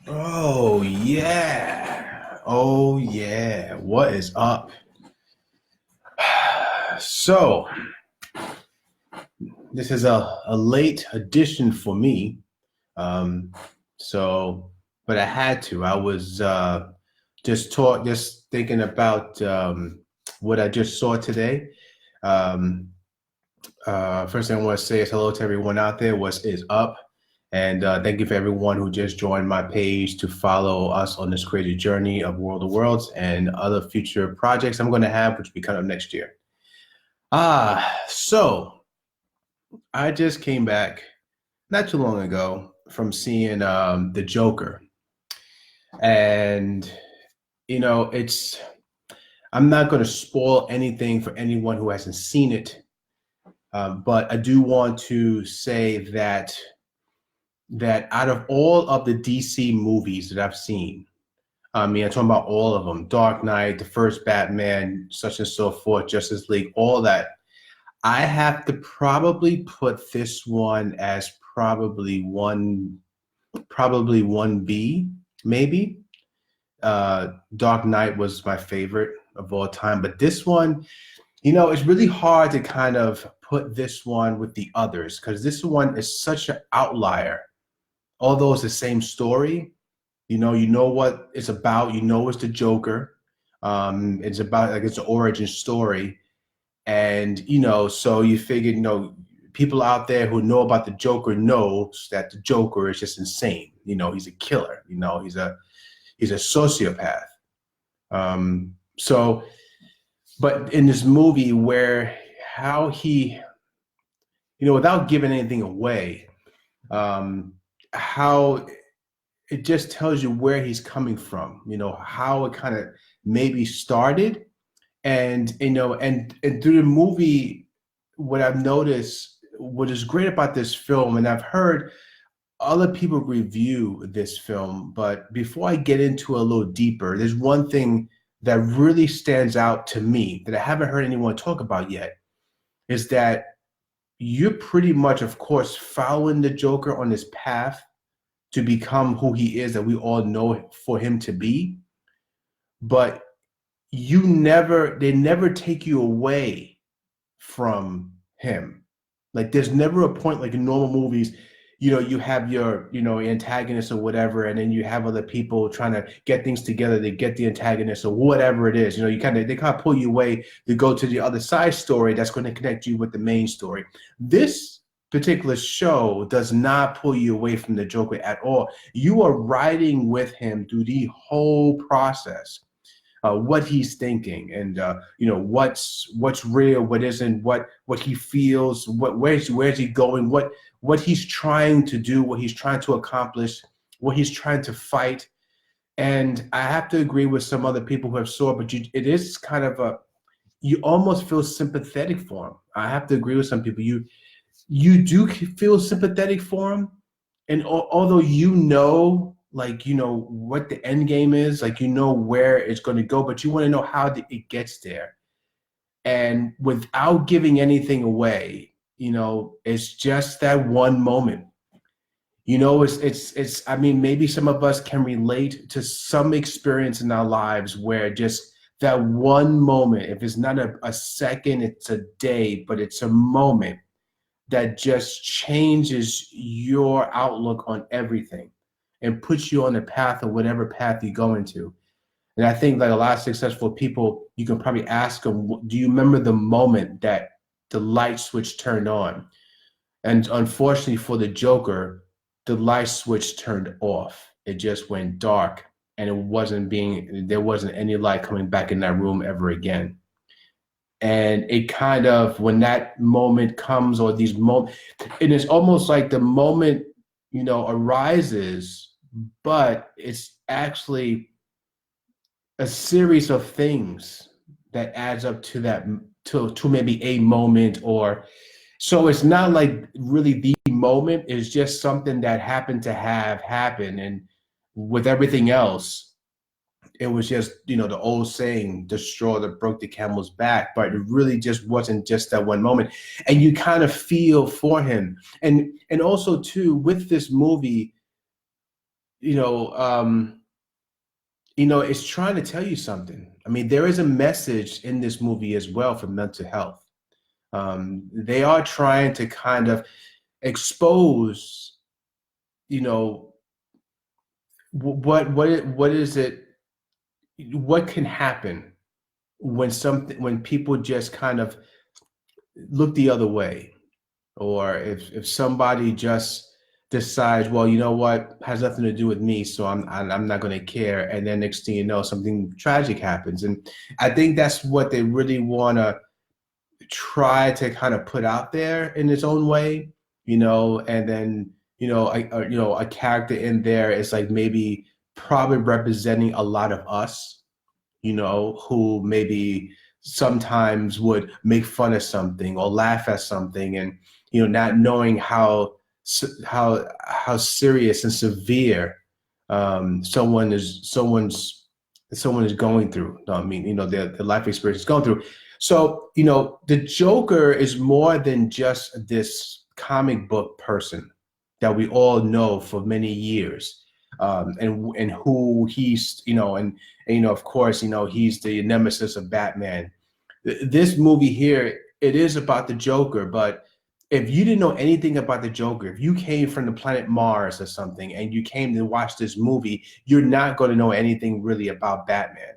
Oh yeah. Oh yeah. What is up? So this is a late addition for me. Um, so but I had to. I was just thinking about what I just saw today. Um, First thing I want to say is hello to everyone out there. What is up? And thank you for everyone who just joined my page to follow us on this crazy journey of World of Worlds and other future projects I'm going to have, which will be coming up next year. So I just came back not too long ago from seeing The Joker. And, it's, I'm not going to spoil anything for anyone who hasn't seen it. But I do want to say that out of all of the DC movies that I've seen, I mean, I'm talking about all of them, Dark Knight, the first Batman, such and so forth, Justice League, all that. I have to probably put this one as probably one B, maybe. Dark Knight was my favorite of all time, but this one, it's really hard to kind of put this one with the others because this one is such an outlier. Although it's the same story, you know what it's about. You know it's the Joker. It's about like it's an origin story, and so you figure, people out there who know about the Joker knows that the Joker is just insane. He's a killer. He's a sociopath. So, but in this movie, where how he, without giving anything away, how it just tells you where he's coming from, how it kind of maybe started. And, and through the movie, what I've noticed, what is great about this film, and I've heard other people review this film, but before I get into a little deeper, there's one thing that really stands out to me that I haven't heard anyone talk about yet, is that you're pretty much, of course, following the Joker on his path to become who he is that we all know for him to be. But they never take you away from him. Like there's never a point like in normal movies, you have your, antagonist or whatever, and then you have other people trying to get things together to get the antagonist or whatever it is. They kind of pull you away to go to the other side story that's going to connect you with the main story. This particular show does not pull you away from the Joker at all. You are riding with him through the whole process. What he's thinking, and what's real, what isn't, what he feels, where's he going, what he's trying to do, what he's trying to accomplish, what he's trying to fight. And I have to agree with some other people who have saw it, but it is kind of you almost feel sympathetic for him. I have to agree with some people. You do feel sympathetic for him, and although like what the end game is, like where it's going to go, but you want to know how it gets there. And without giving anything away, it's just that one moment. It's I mean, maybe some of us can relate to some experience in our lives where just that one moment, if it's not a second, it's a day, but it's a moment that just changes your outlook on everything and puts you on the path of whatever path you go into. And I think like a lot of successful people, you can probably ask them, do you remember the moment that the light switch turned on? And unfortunately for the Joker, the light switch turned off. It just went dark, and there wasn't any light coming back in that room ever again. And it kind of, when that moment comes, or these moments, and it's almost like the moment, arises, but it's actually a series of things that adds up to that, to maybe a moment. Or so it's not like really the moment, is just something that happened to have happened. And with everything else, it was just, you know, the old saying, the straw that broke the camel's back, but it really just wasn't just that one moment. And you kind of feel for him. And also too, with this movie, you know, it's trying to tell you something. I mean, there is a message in this movie as well for mental health. They are trying to kind of expose, you know, what is it, what can happen when people just kind of look the other way, or if somebody just decides, well, you know what, has nothing to do with me, so I'm not going to care, and then next thing you know, something tragic happens. And I think that's what they really want to try to kind of put out there in its own way, you know. And then, a character in there is like maybe probably representing a lot of us, you know, who maybe sometimes would make fun of something or laugh at something, and, you know, not knowing how serious and severe someone is going through. I mean, you know, their life experience is going through. So, you know, the Joker is more than just this comic book person that we all know for many years, and who he's, you know, and, you know, of course, you know, he's the nemesis of Batman. This movie here, it is about the Joker, but if you didn't know anything about the Joker, if you came from the planet Mars or something and you came to watch this movie, you're not going to know anything really about Batman.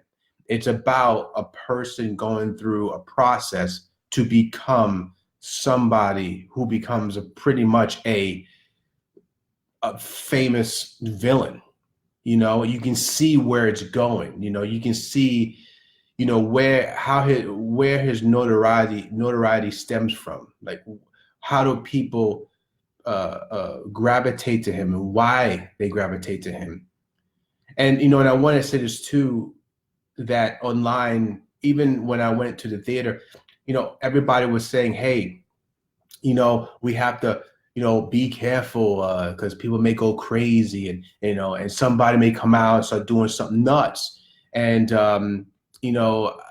It's about a person going through a process to become somebody who becomes pretty much a famous villain. You know, you can see where it's going. You know, you can see, you know, where his notoriety stems from. Like, how do people gravitate to him, and why they gravitate to him? And, you know, and I want to say this too, that online, even when I went to the theater, you know, everybody was saying, hey, you know, we have to, you know, be careful because people may go crazy, and, you know, and somebody may come out and start doing something nuts. And, you know,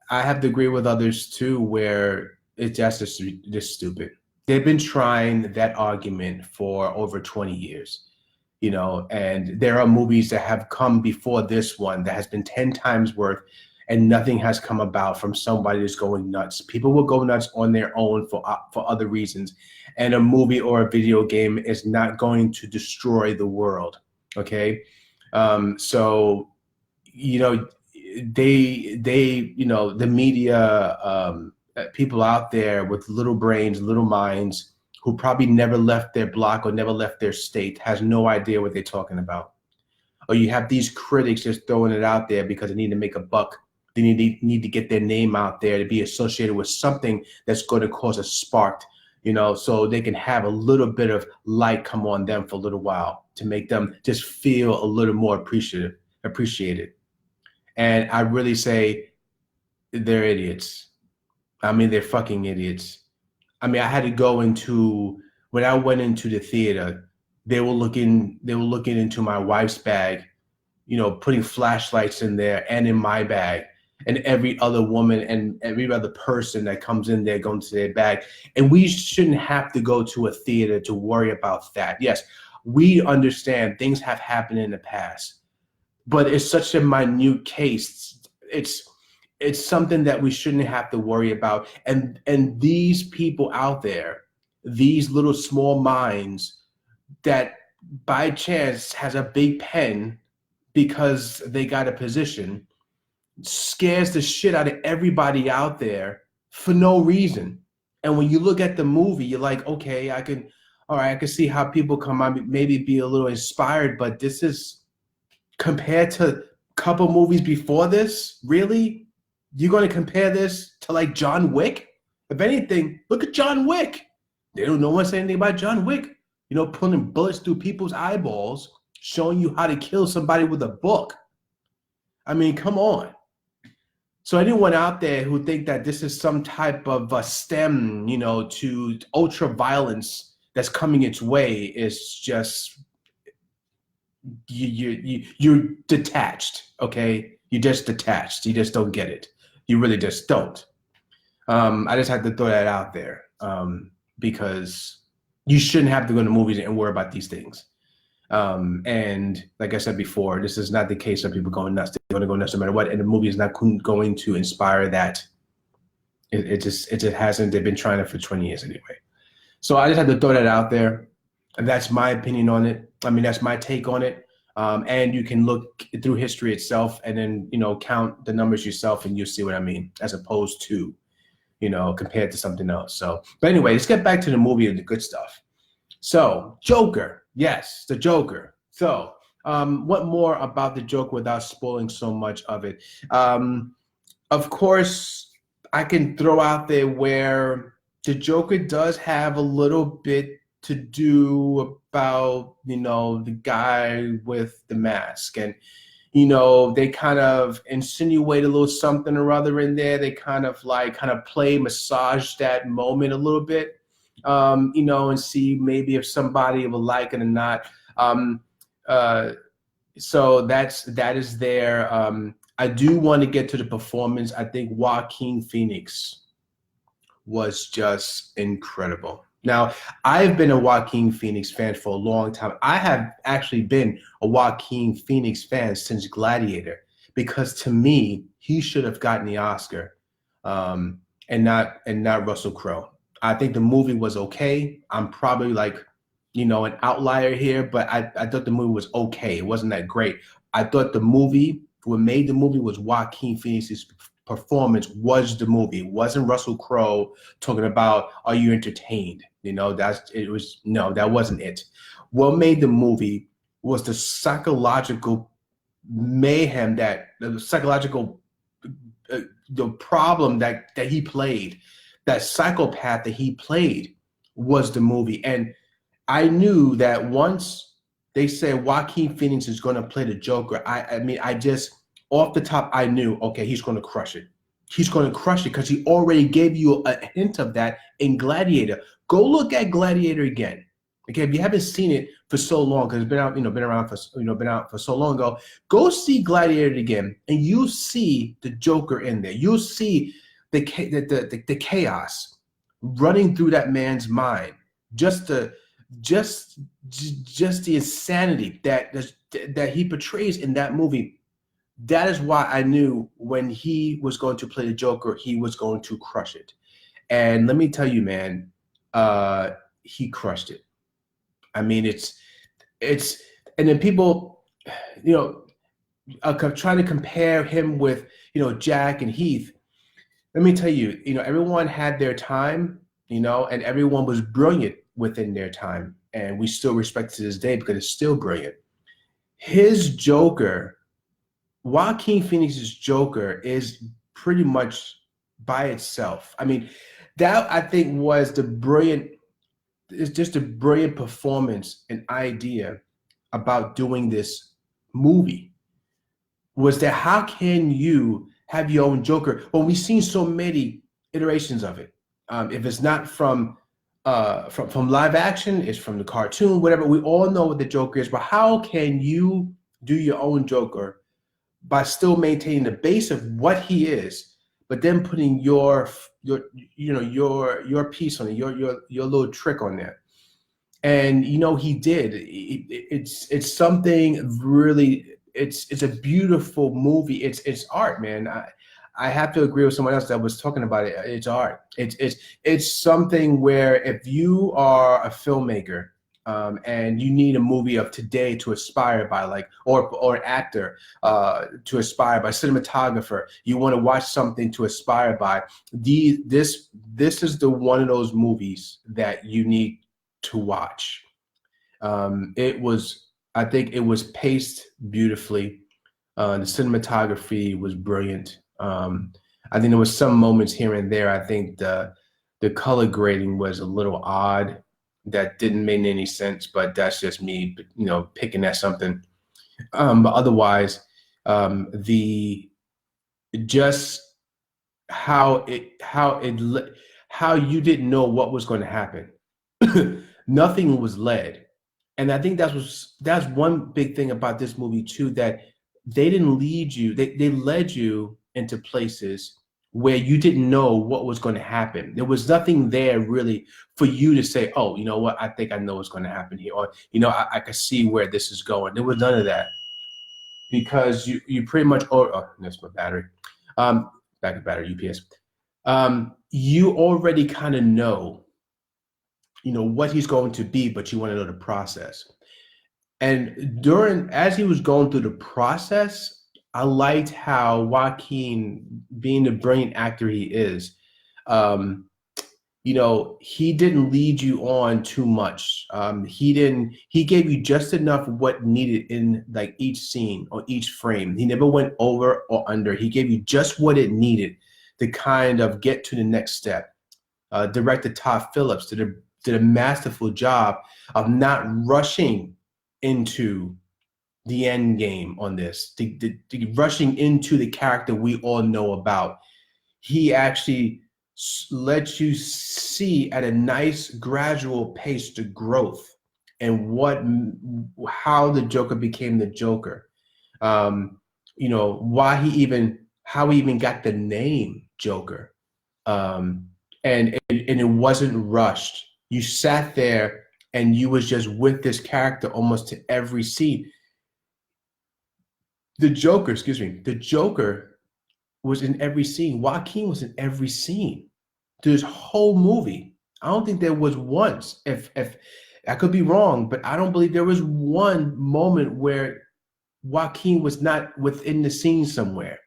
I have to agree with others too, where it's just stupid. They've been trying that argument for over 20 years, you know, and there are movies that have come before this one that has been 10 times worth, and nothing has come about from somebody that's going nuts. People will go nuts on their own for other reasons, and a movie or a video game is not going to destroy the world. Okay, so, you know, you know, the media, people out there with little brains, little minds, who probably never left their block or never left their state, has no idea what they're talking about. Or you have these critics just throwing it out there because they need to make a buck. They need to get their name out there, to be associated with something that's going to cause a spark, you know, so they can have a little bit of light come on them for a little while, to make them just feel a little more appreciated. And I really say they're idiots. I mean, they're fucking idiots. I mean, I had to go into, when I went into the theater, they were looking into my wife's bag, you know, putting flashlights in there and in my bag, and every other woman and every other person that comes in there going to their bag. And we shouldn't have to go to a theater to worry about that. Yes, we understand things have happened in the past, but it's such a minute case. It's something that we shouldn't have to worry about. And these people out there, these little small minds that by chance has a big pen because they got a position, scares the shit out of everybody out there for no reason. And when you look at the movie, you're like, okay, I can see how people come on, maybe be a little inspired, but this is, compared to a couple movies before this, really? You're going to compare this to like John Wick? If anything, look at John Wick. They don't know what's anything about John Wick. You know, pulling bullets through people's eyeballs, showing you how to kill somebody with a book. I mean, come on. So anyone out there who think that this is some type of a stem, you know, to ultra violence that's coming its way is just you're detached. Okay, you're just detached. You just don't get it. You really just don't. I just had to throw that out there because you shouldn't have to go to movies and worry about these things. And like I said before, this is not the case of people going nuts. They're going to go nuts no matter what, and the movie is not going to inspire that. It just hasn't. They've been trying it for 20 years anyway. So I just had to throw that out there. And that's my opinion on it. I mean, that's my take on it. And you can look through history itself and then, count the numbers yourself and you'll see what I mean, as opposed to, compared to something else. So, but anyway, let's get back to the movie and the good stuff. So, Joker. Yes, the Joker. So, what more about the Joker without spoiling so much of it? Of course, I can throw out there where the Joker does have a little bit to do about, the guy with the mask. And, they kind of insinuate a little something or other in there. They kind of massage that moment a little bit, and see maybe if somebody will like it or not. So that is there. I do want to get to the performance. I think Joaquin Phoenix was just incredible. Now, I've been a Joaquin Phoenix fan for a long time. I have actually been a Joaquin Phoenix fan since Gladiator, because to me, he should have gotten the Oscar, and not Russell Crowe. I think the movie was okay. I'm probably an outlier here, but I thought the movie was okay. It wasn't that great. I thought what made the movie was Joaquin Phoenix's performance was the movie. It wasn't Russell Crowe talking about, are you entertained? That wasn't it. What made the movie was the psychological mayhem, the psychological the problem that he played, that psychopath that he played was the movie. And I knew that once they said Joaquin Phoenix is going to play the Joker, I just, off the top, I knew, okay, he's going to crush it. He's going to crush it because he already gave you a hint of that in Gladiator. Go look at Gladiator again. Okay, if you haven't seen it for so long, because it's been out, been out for so long ago, go see Gladiator again, and you'll see the Joker in there. You'll see the chaos running through that man's mind. Just the insanity that he portrays in that movie. That is why I knew when he was going to play the Joker, he was going to crush it. And let me tell you, man, he crushed it. I mean, it's, and then people, trying to compare him with, Jack and Heath. Let me tell you, everyone had their time, and everyone was brilliant within their time. And we still respect it to this day because it's still brilliant. His Joker, Joaquin Phoenix's Joker, is pretty much by itself. I mean, that I think was it's just a brilliant performance and idea about doing this movie. Was that how can you have your own Joker? Well, we've seen so many iterations of it. If it's not from live action, it's from the cartoon, whatever. We all know what the Joker is, but how can you do your own Joker by still maintaining the base of what he is, but then putting your piece on it, your little trick on there? And he did. It's something really. It's a beautiful movie. It's art, man. I have to agree with someone else that was talking about it. It's art. It's something where if you are a filmmaker, and you need a movie of today to aspire by, or an actor to aspire by, cinematographer, you want to watch something to aspire by. This is the one of those movies that you need to watch. I think it was paced beautifully. The cinematography was brilliant. I think there was some moments here and there. I think the color grading was a little odd. That didn't make any sense, but that's just me, picking at something. But otherwise, just how you didn't know what was going to happen. Nothing was led. And I think that's one big thing about this movie too, that they didn't lead you, they led you into places where you didn't know what was going to happen. There was nothing there really for you to say, oh, you know what, I think I know what's going to happen here, or I can see where this is going. There was none of that because you pretty much, oh, that's my battery, backup battery, UPS. You already kind of know, what he's going to be, but you want to know the process. And as he was going through the process, I liked how Joaquin, being the brilliant actor he is, he didn't lead you on too much. He gave you just enough of what needed in like each scene or each frame. He never went over or under. He gave you just what it needed to kind of get to the next step. Director Todd Phillips did a masterful job of not rushing into the end game on this, rushing into the character we all know about. He actually lets you see at a nice how the Joker became the Joker. How he even got the name Joker. And it wasn't rushed. You sat there and you was just with this character almost to every scene. The Joker was in every scene. Joaquin was in every scene. This whole movie. I don't think there was once, if I could be wrong, but I don't believe there was one moment where Joaquin was not within the scene somewhere.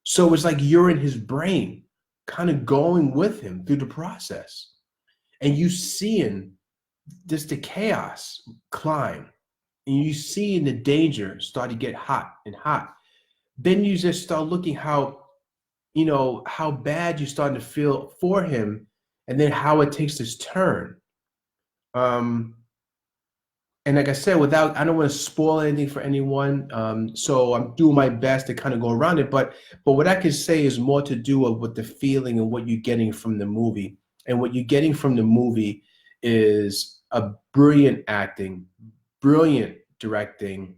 So it's like you're in his brain, kind of going with him through the process. And you seeing just the chaos climb. And you see the danger start to get hot and hot. Then you just start looking how bad you're starting to feel for him, and then how it takes this turn. And like I said, I don't want to spoil anything for anyone. So I'm doing my best to kind of go around it. But what I can say is more to do with the feeling and what you're getting from the movie. And what you're getting from the movie is a brilliant acting, brilliant directing,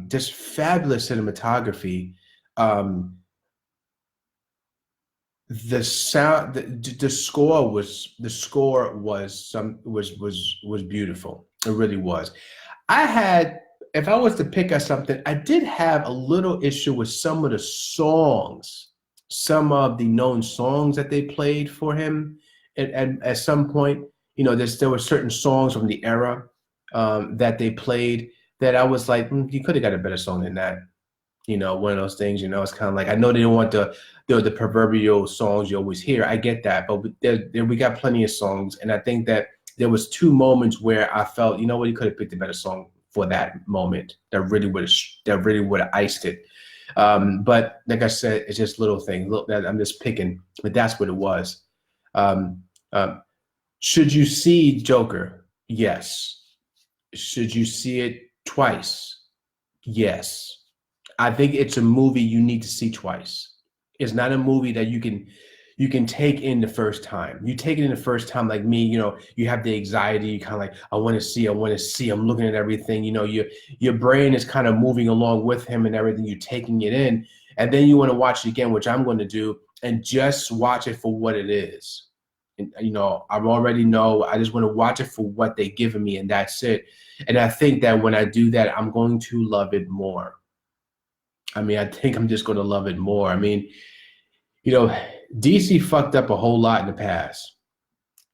just fabulous cinematography. The sound, the score was beautiful. It really was. If I was to pick at something, I did have a little issue with some of the songs, some of the known songs that they played for him. At some point, there were certain songs from the era that they played that I was like, you could have got a better song than that. One of those things, it's kind of like, I know they don't want the proverbial songs you always hear. I get that, but we got plenty of songs. And I think that there was two moments where I felt, you could have picked a better song for that moment that really would have iced it. But like I said, it's just little things. Look, that I'm just picking, but that's what it was. Should you see Joker? Yes. Should you see it twice? Yes. I think it's a movie you need to see twice. It's not a movie that you can take in the first time. You take it in the first time, like me, you have the anxiety. You kind of like, I want to see. I'm looking at everything. Your brain is kind of moving along with him and everything. You're taking it in, and then you want to watch it again, which I'm going to do, and just watch it for what it is. And I already know. I just want to watch it for what they've given me, and that's it. And I think that when I do that, I'm going to love it more. I think I'm just going to love it more. DC fucked up a whole lot in the past,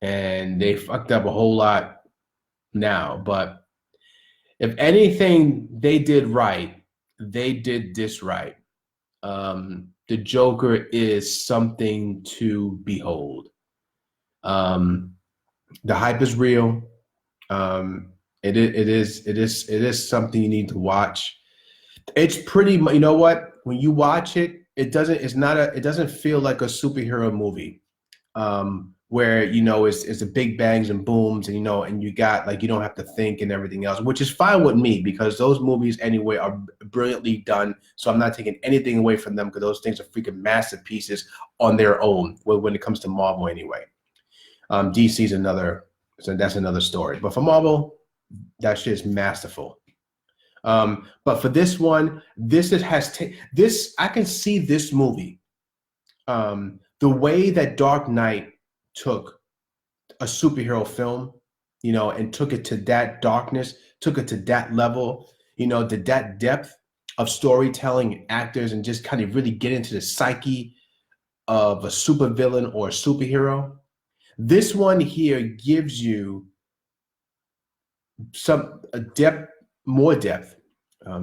and they fucked up a whole lot now. But if anything they did right, they did this right. The Joker is something to behold. The hype is real. It is something you need to watch. It's pretty, you know what? When you watch it, it doesn't feel like a superhero movie, where it's a big bangs and booms, and and you got like, you don't have to think and everything else, which is fine with me because those movies anyway are brilliantly done. So I'm not taking anything away from them because those things are freaking masterpieces on their own. When it comes to Marvel anyway, DC's that's another story. But for Marvel, That shit is masterful. But for this one, this I can see this movie. The way that Dark Knight took a superhero film, and took it to that darkness, took it to that level, to that depth of storytelling, actors, and just kind of really get into the psyche of a supervillain or a superhero. This one here gives you more depth.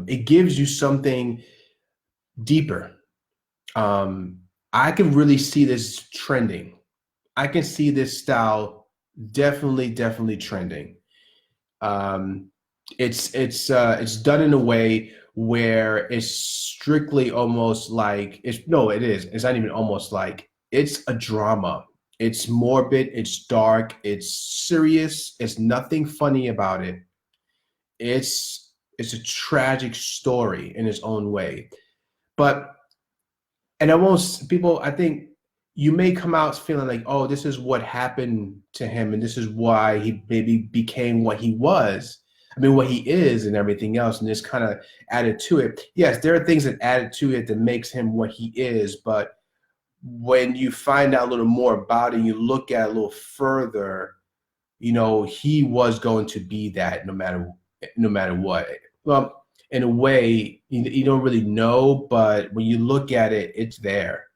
It gives you something deeper. I can really see this trending. I can see this style definitely trending. It's done in a way where it's strictly almost like it is. It's not even almost like, it's a drama. It's morbid, it's dark, it's serious. It's nothing funny about it. It's a tragic story in its own way. But I think you may come out feeling like, oh, this is what happened to him, and this is why he maybe became what he was. I mean, what he is and everything else, and this kind of added to it. Yes, there are things that added to it that makes him what he is, but when you find out a little more about it, you look at it a little further, he was going to be that no matter what. Well, in a way, you don't really know, but when you look at it, it's there.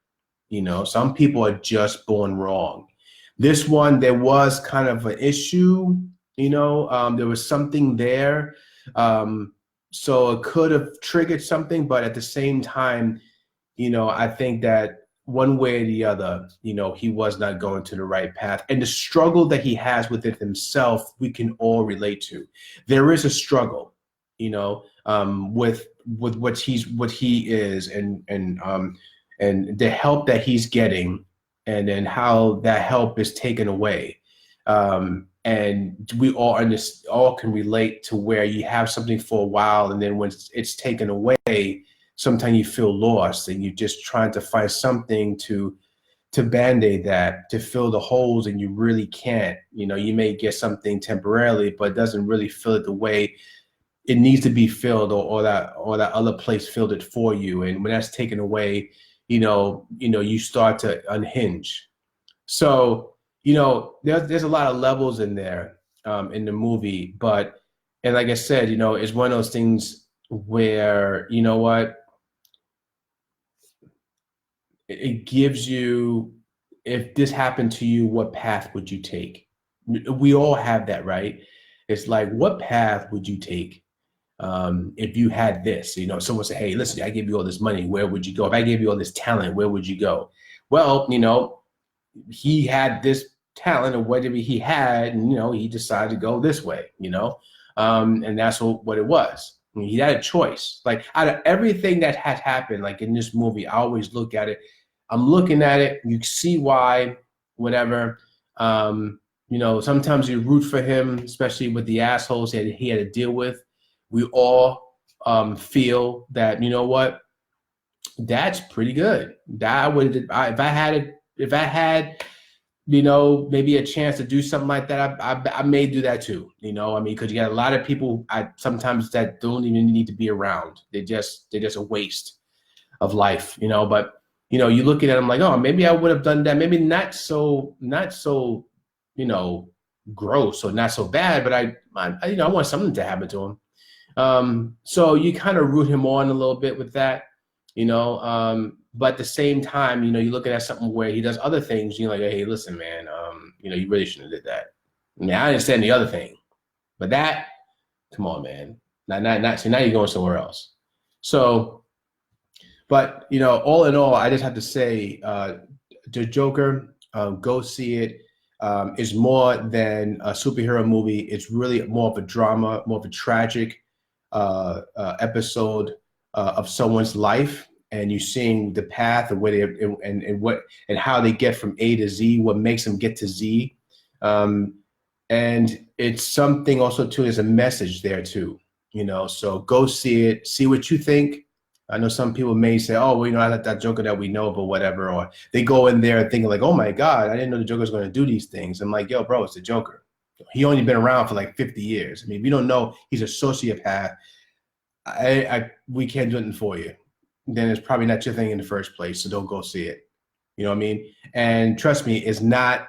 Some people are just born wrong. This one, there was kind of an issue, there was something there. So it could have triggered something, but at the same time, I think that one way or the other, he was not going to the right path. And the struggle that he has within himself, we can all relate to. There is a struggle, with what he is, and the help that he's getting, and then how that help is taken away. And we all can relate to where you have something for a while, and then when it's taken away, sometimes you feel lost, and you're just trying to find something to band-aid that, to fill the holes, and you really can't. You may get something temporarily, but it doesn't really fill it the way it needs to be filled, or that other place filled it for you. And when that's taken away, you start to unhinge. So, there's a lot of levels in there, in the movie, and like I said, it's one of those things where, what, it gives you, if this happened to you, what path would you take? We all have that, right? It's like, what path would you take? If you had this, someone say, hey, listen, I gave you all this money, where would you go? If I gave you all this talent, where would you go? Well, he had this talent, or whatever he had, and, he decided to go this way, and that's what it was. I mean, he had a choice. Like, out of everything that had happened, like in this movie, I always look at it. I'm looking at it, you see why, whatever. Sometimes you root for him, especially with the assholes that he had to deal with. We all feel that, what, that's pretty good. That if I had, maybe a chance to do something like that, I may do that too. Because you got a lot of people sometimes that don't even need to be around. They're just a waste of life. But you look at it, I'm like, oh, maybe I would have done that. Maybe not so gross or not so bad, but I want something to happen to him. So you kind of root him on a little bit with that, but at the same time, you're looking at something where he does other things. You're like, hey, listen, man, you really shouldn't have did that. I mean, I understand the other thing, but that, come on, man. So now you're going somewhere else. So, but, all in all, I just have to say, the Joker, go see it. Is more than a superhero movie. It's really more of a drama, more of a tragic episode of someone's life, and you're seeing the path of where they and how they get from A to Z, what makes them get to Z, and it's something also too. There's a message there too, So go see it, see what you think. I know some people may say, oh, well, I like that Joker that we know, but whatever. Or they go in there thinking like, oh my God, I didn't know the Joker's going to do these things. I'm like, yo, bro, it's the Joker. He only been around for like 50 years. I mean, if you don't know he's a sociopath, we can't do anything for you. Then it's probably not your thing in the first place. So don't go see it. You know what I mean? And trust me, it's not.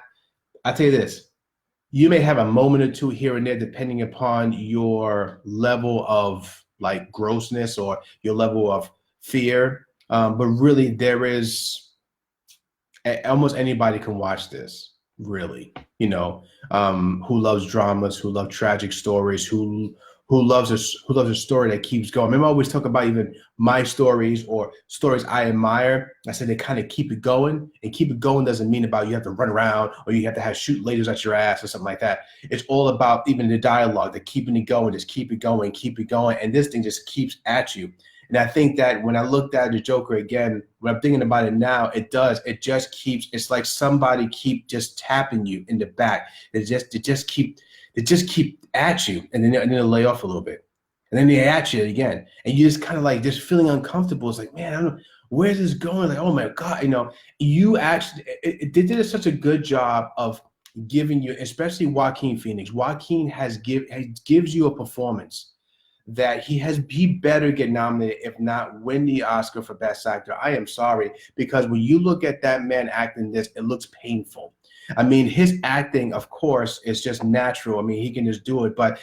I'll tell you this: you may have a moment or two here and there, depending upon your level of like grossness or your level of fear. But really, there is almost anybody can watch this. Really, who loves dramas, who love tragic stories, who loves a story that keeps going. Remember, I always talk about even my stories or stories I admire. I said they kind of keep it going, and keep it going doesn't mean about you have to run around or you have to have shoot lasers at your ass or something like that. It's all about even the dialogue, the keeping it going, just keep it going, and this thing just keeps at you. And I think that when I looked at the Joker again, when I'm thinking about it now, it just keeps, it's like somebody keep just tapping you in the back. It just keep at you, and then they'll lay off a little bit. And then they at you again. And you just kind of like just feeling uncomfortable. It's like, man, I don't know, where's this going? Like, oh my God, you actually, they did such a good job of giving you, especially Joaquin Phoenix. Joaquin gives you a performance that he better get nominated, if not win the Oscar for Best Actor. I am sorry, because when you look at that man acting this, it looks painful. I mean, his acting, of course, is just natural. I mean, he can just do it, but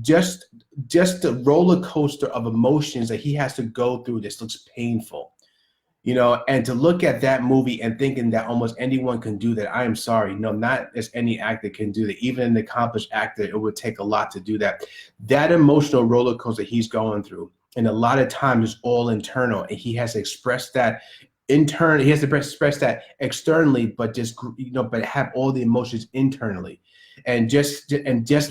just the roller coaster of emotions that he has to go through, this looks painful. And to look at that movie and thinking that almost anyone can do that, I am sorry. No, not as any actor can do that. Even an accomplished actor, it would take a lot to do that. That emotional roller coaster he's going through, and a lot of times is all internal, and he has to express that internally. He has to express that externally, but but have all the emotions internally, and just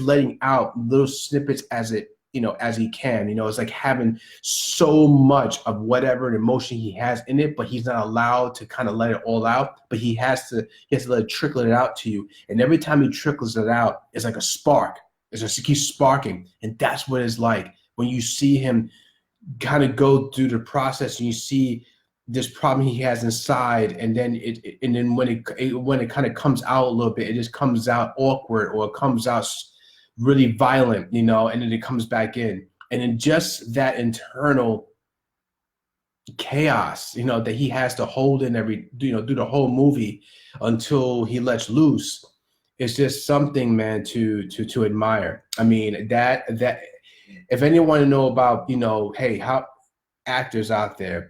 letting out little snippets as he can. It's like having so much of whatever emotion he has in it, but he's not allowed to kind of let it all out, but he has to let it trickle it out to you. And every time he trickles it out, it's like a spark. It keeps sparking. And that's what it's like when you see him kind of go through the process, and you see this problem he has inside, and then when it kind of comes out a little bit, it just comes out awkward, or it comes out really violent, and then it comes back in. And then just that internal chaos, that he has to hold in through the whole movie until he lets loose. It's just something, man, to admire. I mean, that if anyone want to know about, hey, how actors out there,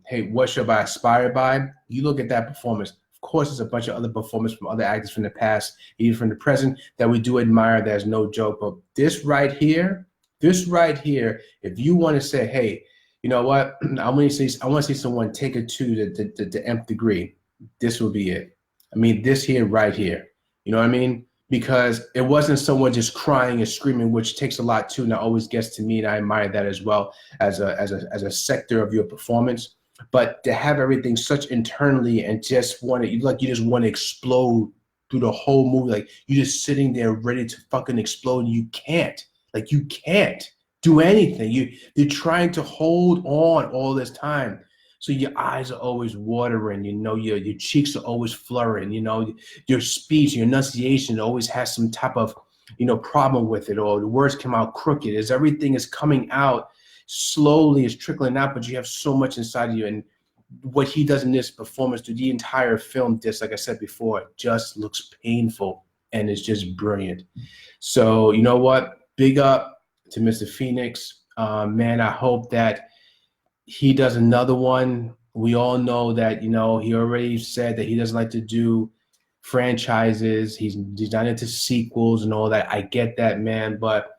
hey, what should I aspire by? You look at that performance. Of course, there's a bunch of other performances from other actors from the past, even from the present, that we do admire. There's no joke. But this right here, if you want to say, hey, you know what, I want to see someone take it to the nth degree, this will be it. I mean, this here, right here. You know what I mean? Because it wasn't someone just crying and screaming, which takes a lot too, and that always gets to me, and I admire that as well as a sector of your performance. But to have everything such internally and just you just want to explode through the whole movie, like you're just sitting there ready to fucking explode, and you can't do anything. You're trying to hold on all this time. So your eyes are always watering, your cheeks are always fluttering, your speech, your enunciation always has some type of, problem with it, or the words come out crooked, as everything is coming out slowly, is trickling out, but you have so much inside of you. And what he does in this performance through the entire film, just like I said before, just looks painful, and it's just brilliant. So you know what? Big up to Mr. Phoenix. Man, I hope that he does another one. We all know that, he already said that he doesn't like to do franchises. He's not into sequels and all that. I get that, man, but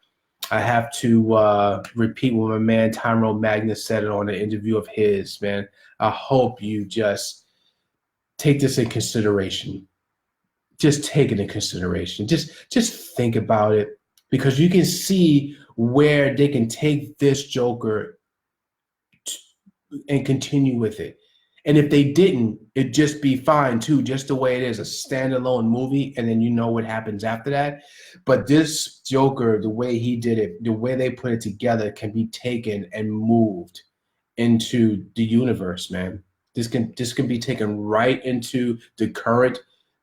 I have to repeat what my man Tyrone Magnus said on an interview of his, man. I hope you just take this in consideration. Just take it in consideration. Just think about it, because you can see where they can take this Joker and continue with it. And if they didn't, it'd just be fine too, just the way it is, a standalone movie, and then you know what happens after that. But this Joker, the way he did it, the way they put it together, can be taken and moved into the universe, man. This can be taken right into the current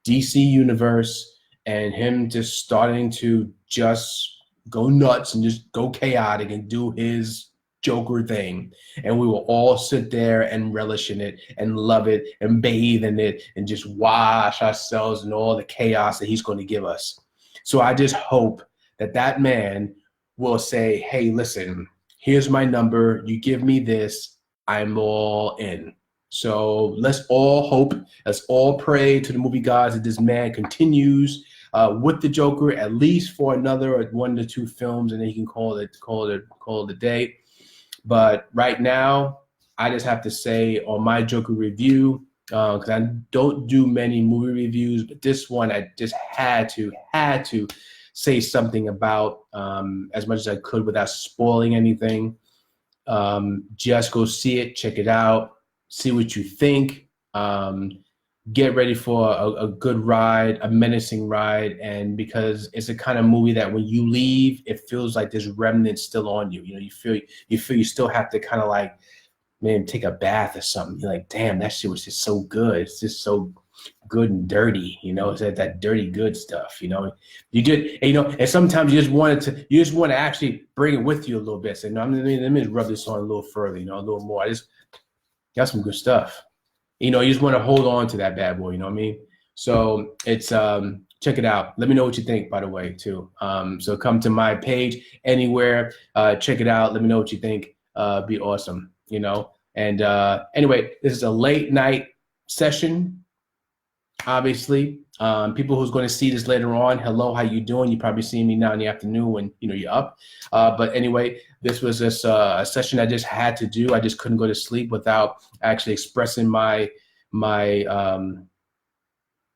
DC universe, and him just starting to just go nuts and just go chaotic and do his Joker thing. And we will all sit there and relish in it and love it and bathe in it and just wash ourselves in all the chaos that he's going to give us. So I just hope that that man will say, hey, listen, here's my number. You give me this, I'm all in. So let's all hope, let's all pray to the movie gods that this man continues with the Joker at least for another 1 to 2 films, and then he can call it a day. But right now, I just have to say on my Joker review, because I don't do many movie reviews, but this one I just had to say something about as much as I could without spoiling anything. Just go see it, check it out, see what you think. Get ready for a good ride, a menacing ride, and because it's a kind of movie that when you leave, it feels like there's remnants still on you. You know, you feel you still have to kind of like, man, take a bath or something. You're like, damn, that shit was just so good. It's just so good and dirty, you know. It's that dirty good stuff, you know. You just, you know, and sometimes you just want to actually bring it with you a little bit. Say, no, let me rub this on a little further, you know, a little more. I just got some good stuff. You know, you just want to hold on to that bad boy, you know what I mean? So it's check it out. Let me know what you think, by the way, too. So come to my page anywhere, check it out. Let me know what you think. Be awesome, you know. And anyway, this is a late night session. Obviously, people who's going to see this later on, hello, how you doing? You probably see me now in the afternoon when you know you're up. But anyway, this was just a session I just had to do. I just couldn't go to sleep without actually expressing my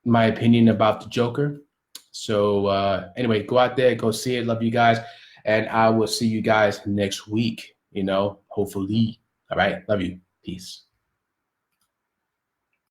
opinion about the Joker. So anyway, go out there, go see it. Love you guys, and I will see you guys next week. You know, hopefully. All right, love you. Peace.